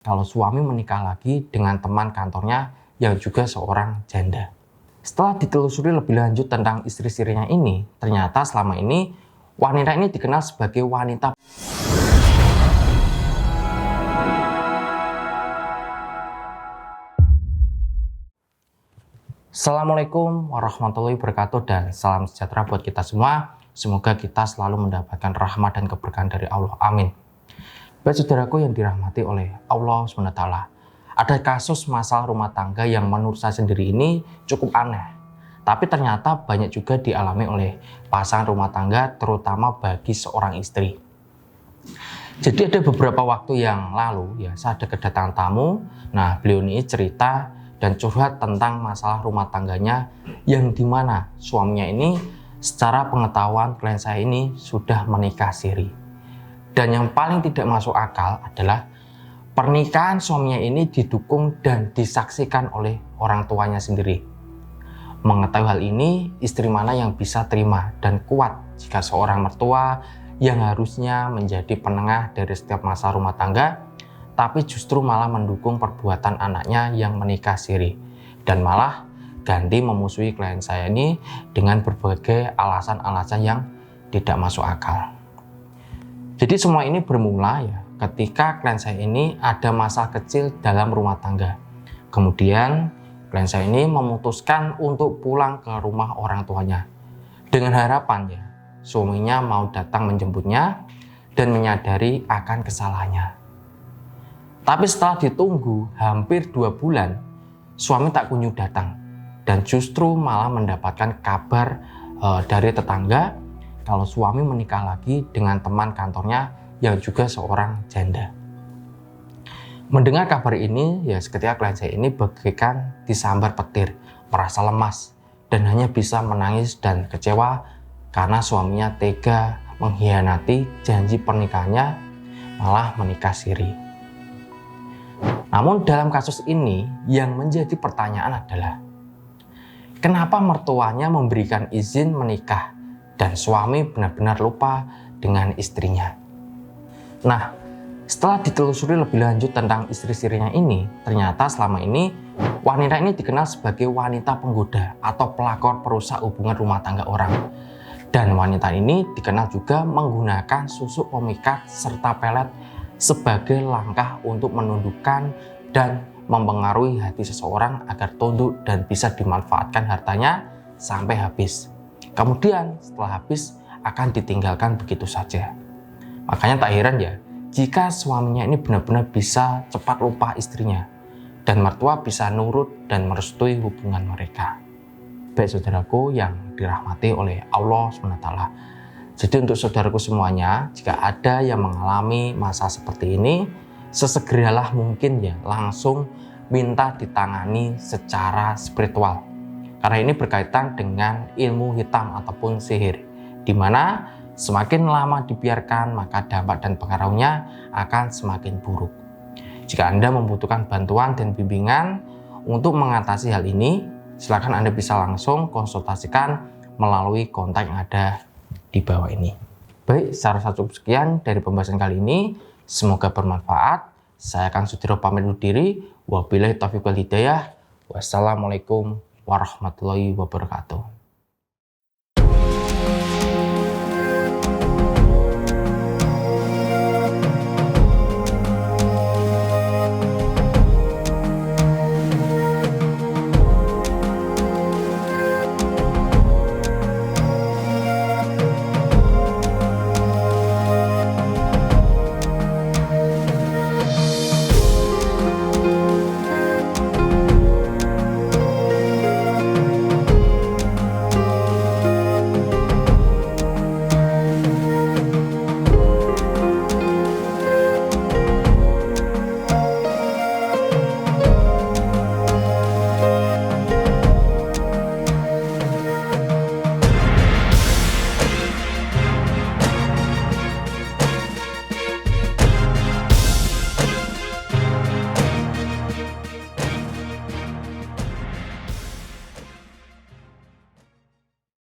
kalau suami menikah lagi dengan teman kantornya yang juga seorang janda. Setelah ditelusuri lebih lanjut tentang istri-istrinya ini, ternyata selama ini wanita ini dikenal sebagai wanita. Assalamualaikum warahmatullahi wabarakatuh dan salam sejahtera buat kita semua. Semoga kita selalu mendapatkan rahmat dan keberkahan dari Allah. Amin. Baik saudaraku yang dirahmati oleh Allah SWT, ada kasus masalah rumah tangga yang menurut saya sendiri ini cukup aneh. Tapi ternyata banyak juga dialami oleh pasangan rumah tangga, terutama bagi seorang istri. Jadi ada beberapa waktu yang lalu ya, saya ada kedatangan tamu. Nah, beliau ini cerita dan curhat tentang masalah rumah tangganya yang dimana suaminya ini secara pengetahuan klien saya ini sudah menikah siri. Dan yang paling tidak masuk akal adalah pernikahan suaminya ini didukung dan disaksikan oleh orang tuanya sendiri. Mengetahui hal ini, istri mana yang bisa terima dan kuat jika seorang mertua yang harusnya menjadi penengah dari setiap masalah rumah tangga, tapi justru malah mendukung perbuatan anaknya yang menikah siri dan malah ganti memusuhi klien saya ini dengan berbagai alasan-alasan yang tidak masuk akal. Jadi semua ini bermula ya ketika klien saya ini ada masalah kecil dalam rumah tangga. Kemudian klien saya ini memutuskan untuk pulang ke rumah orang tuanya dengan harapan ya suaminya mau datang menjemputnya dan menyadari akan kesalahannya. Tapi setelah ditunggu hampir 2 bulan, suami tak kunjung datang dan justru malah mendapatkan kabar dari tetangga kalau suami menikah lagi dengan teman kantornya yang juga seorang janda. Mendengar kabar ini, ya seketika klien saya ini bagaikan disambar petir, merasa lemas dan hanya bisa menangis dan kecewa karena suaminya tega mengkhianati janji pernikahannya, malah menikah siri. Namun dalam kasus ini yang menjadi pertanyaan adalah kenapa mertuanya memberikan izin menikah dan suami benar-benar lupa dengan istrinya. Nah, setelah ditelusuri lebih lanjut tentang istri-istrinya ini, ternyata selama ini wanita ini dikenal sebagai wanita penggoda atau pelakor perusak hubungan rumah tangga orang. Dan wanita ini dikenal juga menggunakan susuk pemikat serta pelet sebagai langkah untuk menundukkan dan mempengaruhi hati seseorang agar tunduk dan bisa dimanfaatkan hartanya sampai habis. Kemudian setelah habis akan ditinggalkan begitu saja. Makanya tak heran ya jika suaminya ini benar-benar bisa cepat lupa istrinya dan mertua bisa nurut dan merestui hubungan mereka. Baik saudaraku yang dirahmati oleh Allah SWT. Jadi untuk saudaraku semuanya, jika ada yang mengalami masa seperti ini, sesegeralah mungkin ya langsung minta ditangani secara spiritual. Karena ini berkaitan dengan ilmu hitam ataupun sihir, di mana semakin lama dibiarkan maka dampak dan pengaruhnya akan semakin buruk. Jika Anda membutuhkan bantuan dan bimbingan untuk mengatasi hal ini, silakan Anda bisa langsung konsultasikan melalui kontak yang ada di bawah ini. Baik, secara cukup sekian dari pembahasan kali ini. Semoga bermanfaat. Saya akan Sudiro pamit undur diri. Wabillahi taufiq wal hidayah. Wassalamualaikum warahmatullahi wabarakatuh.